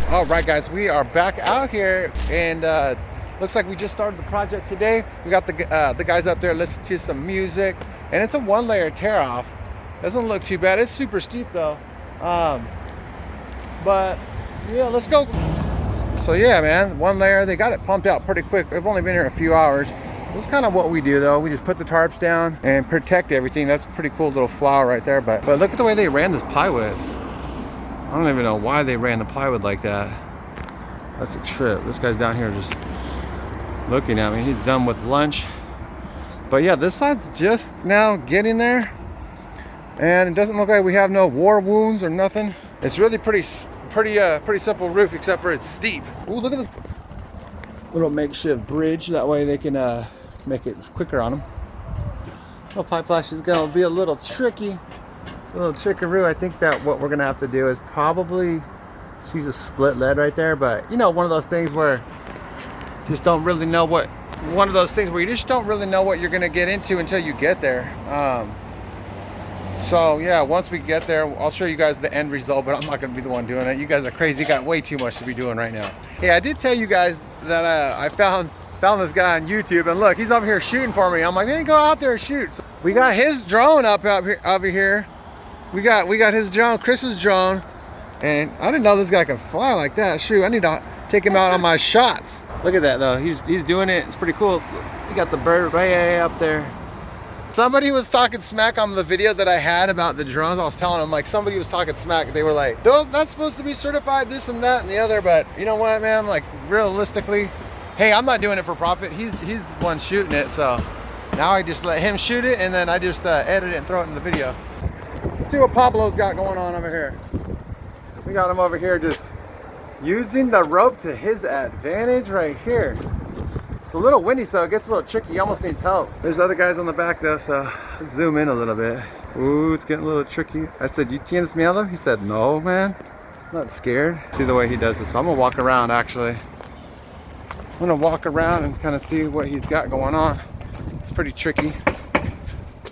All right, guys, we are back out here, and looks like we just started the project today. We got the guys up there listening to some music, and it's a one-layer tear off. Doesn't look too bad. It's super steep though, but yeah, let's go. So yeah, man, one layer. They got it pumped out pretty quick. We've only been here a few hours. That's kind of what we do though. We just put the tarps down and protect everything. That's a pretty cool little flower right there. But look at the way they ran this plywood. I don't even know why they ran the plywood like that. That's a trip. This guy's down here just looking at me. He's done with lunch. But yeah, this side's just now getting there. And it doesn't look like we have no war wounds or nothing. It's really pretty simple roof, except for it's steep. Ooh, look at this little makeshift bridge. That way they can make it quicker on them. Little pipe flash is gonna be a little tricky. A little trickaroo. I think that what we're gonna have to do is probably she's a split lead right there, but you know, one of those things where you just don't really know what you're gonna get into until you get there. So yeah, once we get there, I'll show you guys the end result, but I'm not gonna be the one doing it. You guys are crazy. You got way too much to be doing right now. Hey, I did tell you guys that I found this guy on YouTube, and look, he's over here shooting for me. I'm like, man, go out there and shoot. So we got his drone up here. We got his drone, Chris's drone, and I didn't know this guy can fly like that. Shoot, I need to take him out on my shots. Look at that though. He's doing it. It's pretty cool. We got the bird right up there. Somebody was talking smack on the video that I had about the drones. I was telling them, like, somebody was talking smack. They were like, that's supposed to be certified, this and that and the other. But you know what, man? Like, realistically, hey, I'm not doing it for profit. He's the one shooting it. So now I just let him shoot it, and then I just edit it and throw it in the video. Let's see what Pablo's got going on over here. We got him over here just using the rope to his advantage right here. It's a little windy, so it gets a little tricky. He almost needs help. There's other guys on the back though, so let's zoom in a little bit. Ooh, it's getting a little tricky. I said, "You tienes miedo?" He said, "No, man. I'm not scared." See the way he does this. So I'm gonna walk around actually. I'm gonna walk around and kind of see what he's got going on. It's pretty tricky.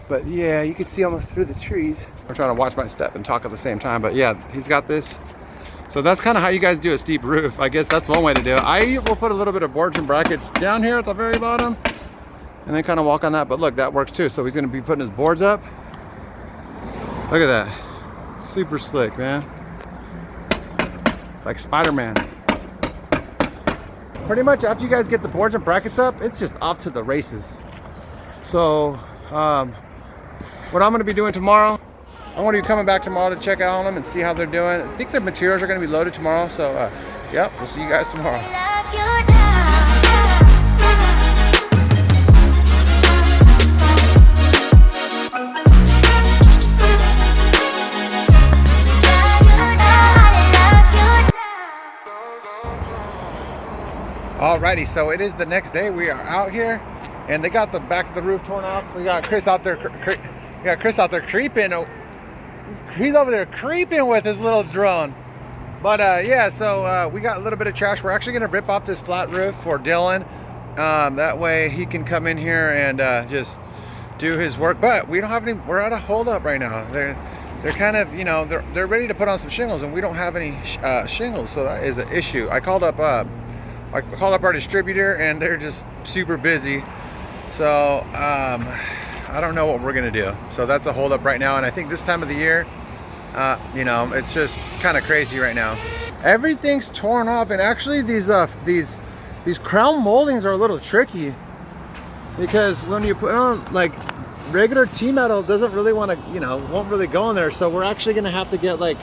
But yeah, you can see almost through the trees. I'm trying to watch my step and talk at the same time, but yeah, he's got this. So that's kind of how you guys do a steep roof. I guess that's one way to do it. I will put a little bit of boards and brackets down here at the very bottom and then kind of walk on that. But look, that works too. So he's going to be putting his boards up. Look at that. Super slick, man. Like Spider-Man. Pretty much after you guys get the boards and brackets up, it's just off to the races. So what I'm going to be doing tomorrow, I'm going to be coming back tomorrow to check out on them and see how they're doing. I think the materials are going to be loaded tomorrow. So, yep, we'll see you guys tomorrow. Alrighty, so it is the next day. We are out here, and they got the back of the roof torn off. We got Chris out there. Creeping. He's over there creeping with his little drone. But yeah, so we got a little bit of trash. We're actually gonna rip off this flat roof for Dylan. That way he can come in here and just do his work. But we don't have any. We're at a holdup right now. They're kind of, you know, they're ready to put on some shingles, and we don't have any shingles, so that is an issue. I called up our distributor, and they're just super busy. So I don't know what we're gonna do. So that's a holdup right now, and I think this time of the year, you know, it's just kind of crazy right now. Everything's torn off, and actually these crown moldings are a little tricky, because when you put on like regular T-metal, doesn't really want to, you know, won't really go in there. So we're actually gonna have to get like,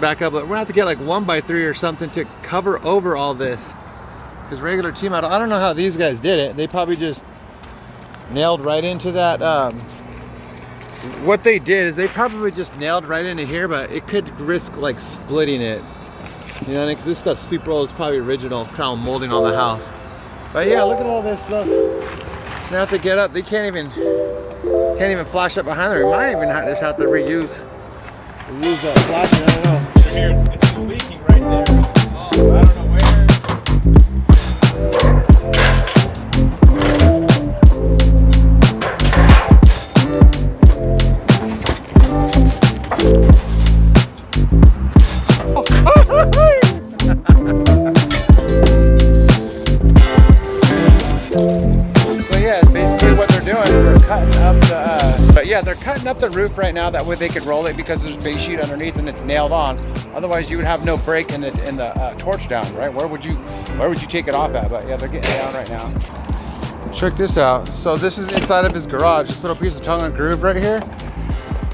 back up, we're gonna have to get like 1x3 or something to cover over all this, because regular T-metal, I don't know how these guys did it. They probably just nailed right into that. What they did is they probably just nailed right into here, but it could risk like splitting it, you know, because this stuff's super old. It's probably original crown molding on the house. But yeah, look at all this stuff. They have to get up. They can't even flash up behind them. We might even just have to reuse that flashing. I don't know. Here it's leaking right there. Oh, I don't know where. yeah, they're cutting up the roof right now. That way they could roll it because there's a base sheet underneath and it's nailed on. Otherwise, you would have no break in the torch down, right? Where would you take it off at? But yeah, they're getting it down right now. Check this out. So this is inside of his garage. This little piece of tongue and groove right here.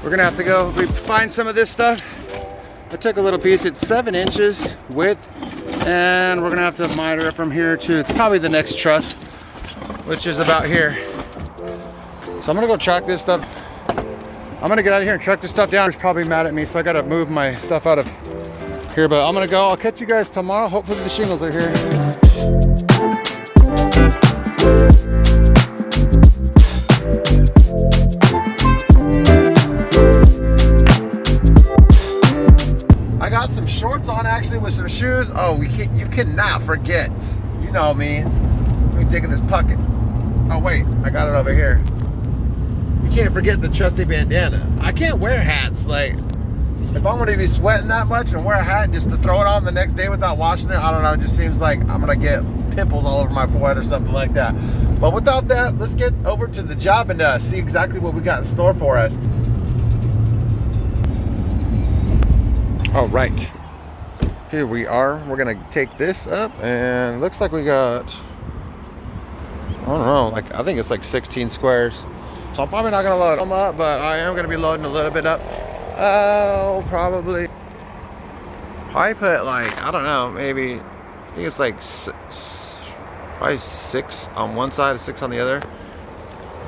We're gonna have to go find some of this stuff. I took a little piece. It's 7 inches width, and we're gonna have to miter it from here to probably the next truss, which is about here. So I'm gonna go track this stuff. I'm gonna get out of here and track this stuff down. He's probably mad at me, so I gotta move my stuff out of here. But I'm gonna go. I'll catch you guys tomorrow. Hopefully the shingles are here. I got some shorts on actually with some shoes. Oh, you cannot forget. You know me. Let me dig in this pocket. Oh wait, I got it over here. You can't forget the trusty bandana. I can't wear hats. Like, if I'm gonna be sweating that much and wear a hat and just to throw it on the next day without washing it, I don't know, it just seems like I'm gonna get pimples all over my forehead or something like that. But without that, let's get over to the job and see exactly what we got in store for us. All right, here we are. We're gonna take this up, and it looks like we got, I don't know, like I think it's like 16 squares. So I'm probably not gonna load them up, but I am gonna be loading a little bit up. Oh, probably put like, I don't know, maybe, I think it's like probably 6 on one side and 6 on the other.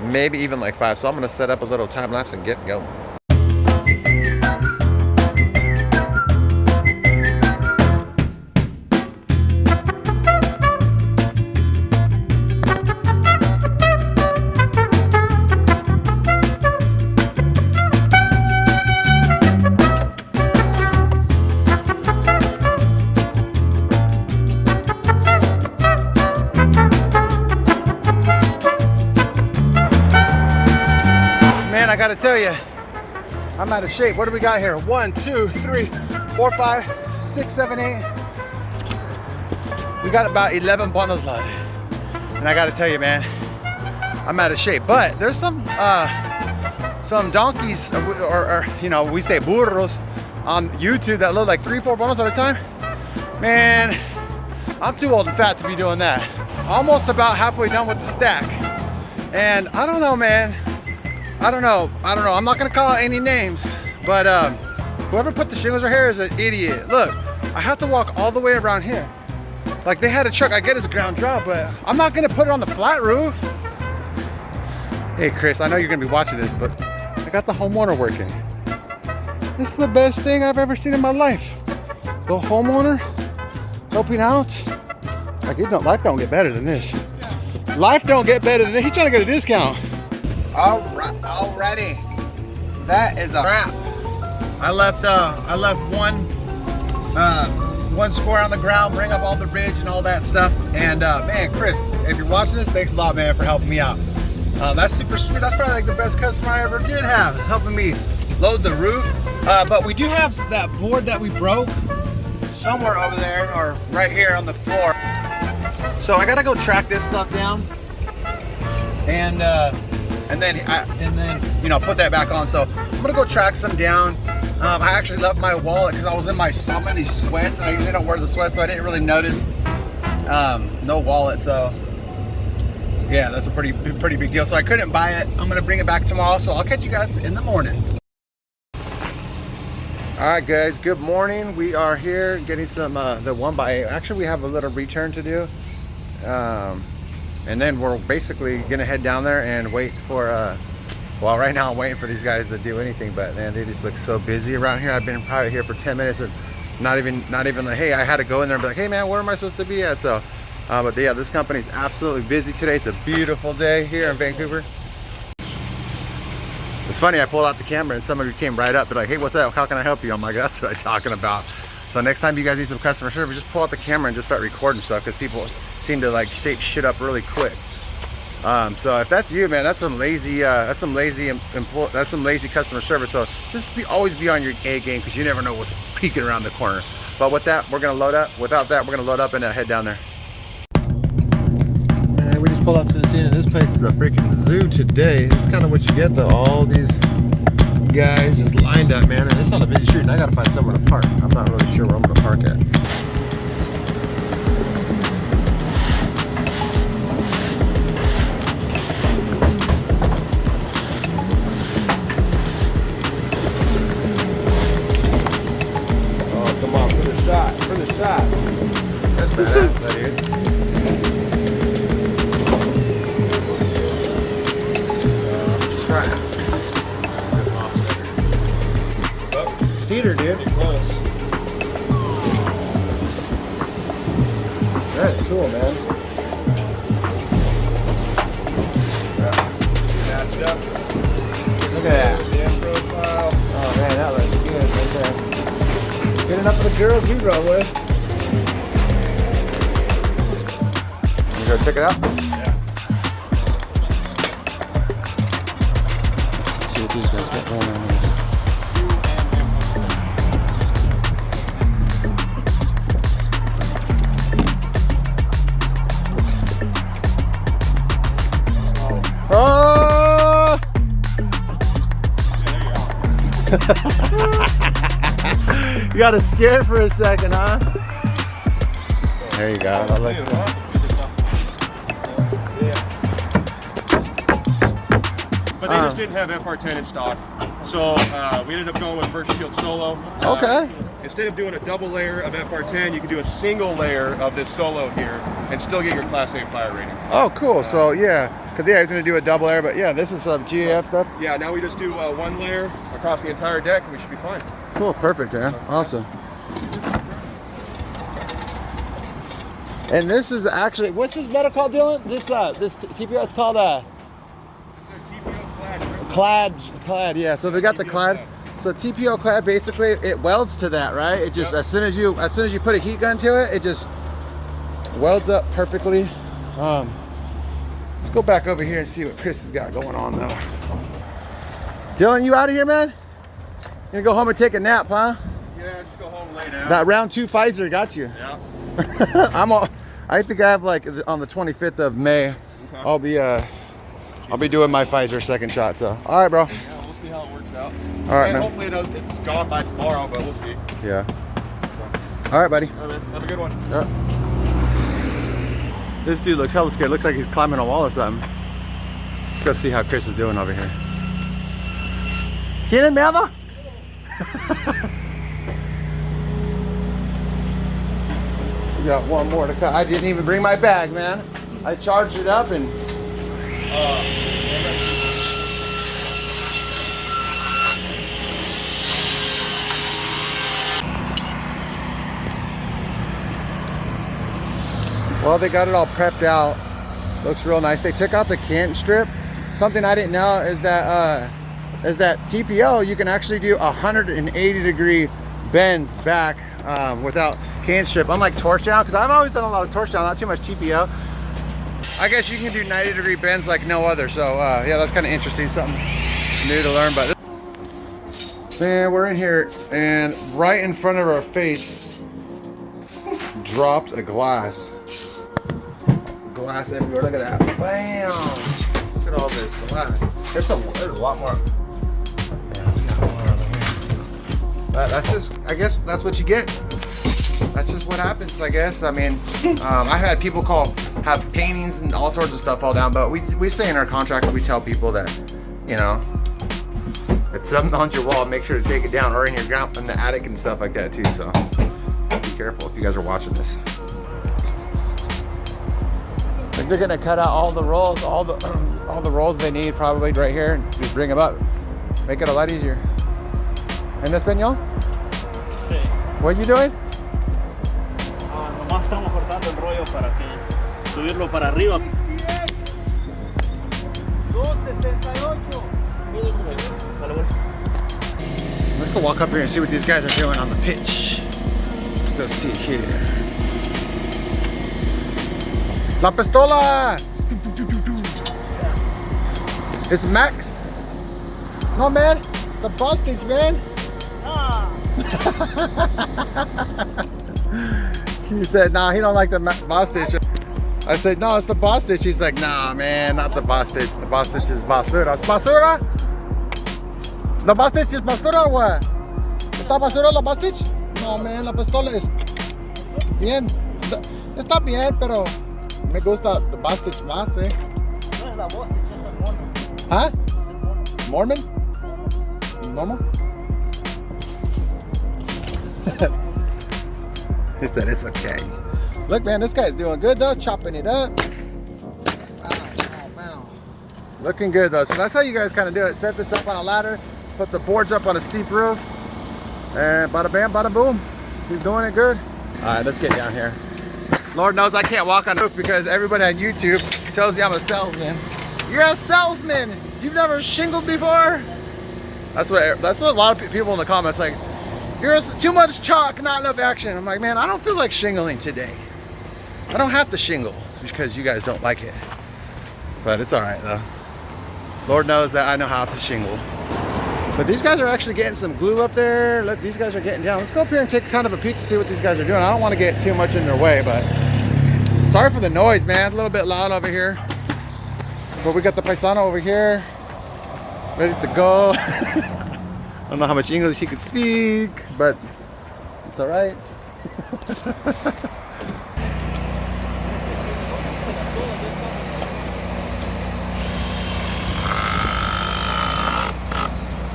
Maybe even like 5. So I'm gonna set up a little time lapse and get going. I gotta tell you, I'm out of shape. What do we got here? 1, 2, 3, 4, 5, 6, 7, 8. We got about 11 bundles loaded. And I gotta tell you, man, I'm out of shape. But there's some donkeys, or you know, we say burros on YouTube that load like 3, 4 bundles at a time. Man, I'm too old and fat to be doing that. Almost about halfway done with the stack. And I don't know, man. I don't know. I'm not gonna call any names, but whoever put the shingles right here is an idiot. Look, I have to walk all the way around here. Like, they had a truck. I get it's ground drop, but I'm not gonna put it on the flat roof. Hey Chris, I know you're gonna be watching this, but I got the homeowner working. This is the best thing I've ever seen in my life. The homeowner helping out. Like, life don't get better than this. Life don't get better than this. He's trying to get a discount. All right, already. That is a wrap. I left one square on the ground, bring up all the ridge and all that stuff. And man, Chris, if you're watching this, thanks a lot, man, for helping me out. That's super sweet. That's probably like the best customer I ever did have, helping me load the roof. But we do have that board that we broke somewhere over there, or right here on the floor. So I gotta go track this stuff down, and then you know, put that back on. So I'm gonna go track some down. I actually left my wallet because I'm in these sweats, and I usually don't wear the sweats, so I didn't really notice. No wallet, so yeah, that's a pretty big deal. So I couldn't buy it. I'm gonna bring it back tomorrow, so I'll catch you guys in the morning. All right, guys, good morning. We are here getting some the 1x8. Actually, we have a little return to do, and then we're basically gonna head down there and wait for well, right now I'm waiting for these guys to do anything, but man, they just look so busy around here. I've been probably here for 10 minutes and not even like, hey, I had to go in there and be like, hey man, where am I supposed to be at? So but yeah, this company's absolutely busy today. It's a beautiful day here in Vancouver. It's funny, I pulled out the camera and somebody came right up, they're like, hey, what's up, how can I help you? I'm like, that's what I'm talking about. So next time you guys need some customer service, just pull out the camera and just start recording stuff, because people seem to like shape shit up really quick. So if that's you, man, that's some lazy customer service. So just always be on your A game, because you never know what's peeking around the corner. But with that, we're gonna load up. Without that, we're gonna load up and head down there. Man, we just pulled up to the scene, and this place is a freaking zoo today. This is kind of what you get, though. All these guys just lined up, man. And it's not a busy street, and I gotta find somewhere to park. I'm not really sure where I'm gonna park at. Oh, come on, for the shot, for the shot. That's badass, that dude. Cedar, dude. That's cool, man. Look at that. Profile. Oh man, that looks good right there. Good enough for the girls you roll with. You go check it out? Yeah. Let's see what these guys got going on here. Oh! You got us scared for a second, huh? There you go. That looks good. But they just didn't have FR10 in stock, so we ended up going with VersaShield Solo. Okay. Instead of doing a double layer of FR10, you can do a single layer of this Solo here and still get your Class A fire rating. Oh, cool. So yeah, because yeah, I was gonna do a double layer, but yeah, this is some GAF stuff. Yeah, now we just do one layer across the entire deck, and we should be fine. Cool, perfect, man. Awesome. And this is actually, what's this metal called, Dylan? This TPO, it's called It's a TPO clad, yeah. So they got the clad. So TPO clad, basically it welds to that, right? It just as soon as you put a heat gun to it, it just welds up perfectly. Let's go back over here and see what Chris has got going on though. Dylan, you out of here, man? You gonna go home and take a nap, huh? Yeah, just go home and lay down. That round 2 Pfizer got you. Yeah. I think I have like on the 25th of May. Okay. I'll be doing my Pfizer second shot. So, all right, bro. Yeah, we'll see how it works out. All right, and man. hopefully it's gone by tomorrow, but we'll see. Yeah. All right, buddy. All right, man. Have a good one. This dude looks hella scared. Looks like he's climbing a wall or something. Let's go see how Chris is doing over here. ¿Tienes miedo? We got one more to cut. I didn't even bring my bag, man. I charged it up and. Well, they got it all prepped out. Looks real nice. They took out the cant strip. Something I didn't know is that TPO, you can actually do 180-degree bends back without cant strip. Unlike torch down, because I've always done a lot of torch down, not too much TPO. I guess you can do 90-degree bends like no other. So yeah, that's kind of interesting, something new to learn. But man, we're in here, and right in front of our face dropped a glass. Glass everywhere. Look at that. Bam! Look at all this glass. There's a lot more. That's just, I guess that's what you get. That's just what happens, I guess. I mean, I had people have paintings and all sorts of stuff fall down, but we say in our contract, we tell people that, you know, if something on your wall, make sure to take it down, or in your ground, in the attic and stuff like that too. So be careful if you guys are watching this. I think they're gonna cut out all the rolls, all the rolls they need probably right here, and just bring them up, make it a lot easier. En español? Sí. What are you doing? Nomás estamos cortando el rollo para que subirlo para arriba. 268. Let's go walk up here and see what these guys are doing on the pitch. Let's go see here. La pistola! It's Max? No, man. The Bostage, man. He said, nah, he don't like the Bostage. I said, no, it's the Bostage. He's like, nah, man, not the Bostage. The Bostage is basura. It's basura? The Bastich is basura or what? ¿Está basura la Bastich? No, man, la pistola es bien. Está bien, pero me gusta the Bastich más, eh. No es la Bastich, es el Mormon. Huh? Mormon? Normal? He said it's okay. Look, man, this guy's doing good though, chopping it up. Wow. Looking good though. So that's how you guys kind of do it. Set this up on a ladder, put the boards up on a steep roof, and bada bam, bada boom. He's doing it good. All right, let's get down here. Lord knows I can't walk on the roof because everybody on YouTube tells you I'm a salesman. You're a salesman. You've never shingled before? That's what a lot of people in the comments like. You're too much chalk, not enough action. I'm like, man, I don't feel like shingling today. I don't have to shingle because you guys don't like it. But it's all right though. Lord knows that I know how to shingle. But these guys are actually getting some glue up there. Look, these guys are getting down. Let's go up here and take kind of a peek to see what these guys are doing. I don't want to get too much in their way, but sorry for the noise, man. A little bit loud over here. But we got the paisano over here, ready to go. I don't know how much English he could speak, but it's all right.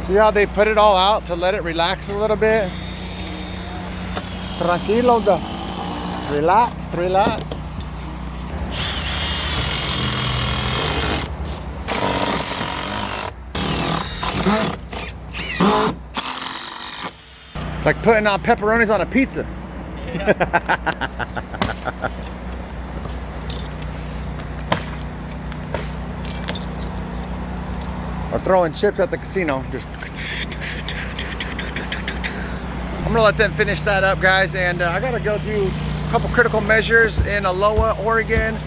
See how they put it all out to let it relax a little bit? Tranquilo, relax, relax. It's like putting on pepperonis on a pizza. Or throwing chips at the casino. Just. I'm gonna let them finish that up, guys, and I gotta go do a couple critical measures in Aloha, Oregon.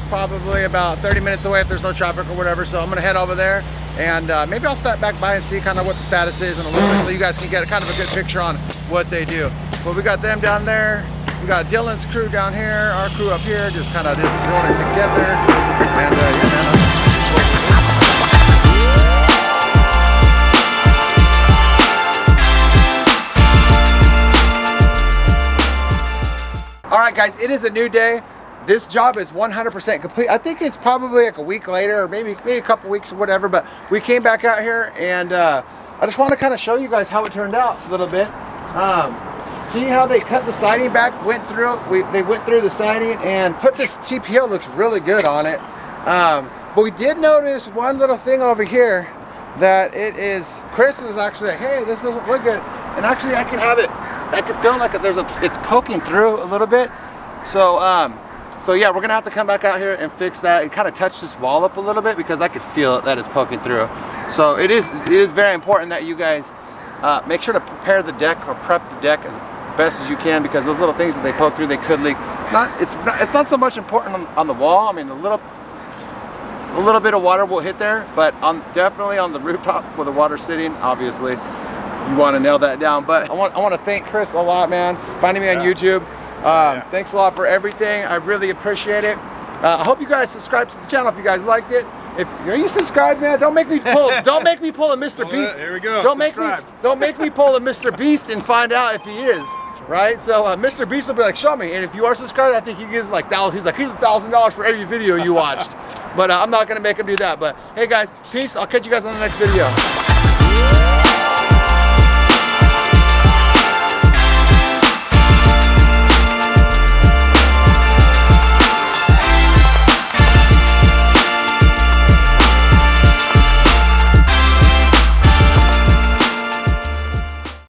Probably about 30 minutes away if there's no traffic or whatever. So I'm gonna head over there. And maybe I'll stop back by and see kind of what the status is in a little bit so you guys can get kind of a good picture on what they do. But we got them down there. We got Dylan's crew down here, our crew up here, just kind of just throwing it together. And all right, guys, it is a new day. This job is 100% complete. I think it's probably like a week later or maybe a couple weeks or whatever, but we came back out here and I just want to kind of show you guys how it turned out a little bit. See how they cut the siding back, they went through the siding and put this TPO, looks really good on it. But we did notice one little thing over here that Chris was actually like, hey, this doesn't look good. And actually I can feel like it's poking through a little bit. So yeah, we're gonna have to come back out here and fix that and kind of touch this wall up a little bit because I could feel that it's poking through. So it is very important that you guys make sure to prepare the deck or prep the deck as best as you can because those little things that they poke through, they could leak. It's not so much important on the wall. I mean, a little bit of water will hit there, but definitely on the rooftop where the water's sitting, obviously you want to nail that down. But I want to thank Chris a lot, man, finding me on YouTube. Thanks a lot for everything. I really appreciate it. I hope you guys subscribe to the channel if you guys liked it. Are you subscribed, man? Don't make me pull a Mr. Beast. There we go. Don't make me pull a Mr. Beast and find out if he is. Right? So Mr. Beast will be like, show me. And if you are subscribed, I think he gives like he's like, here's $1,000 for every video you watched. But I'm not gonna make him do that. But hey guys, peace. I'll catch you guys on the next video.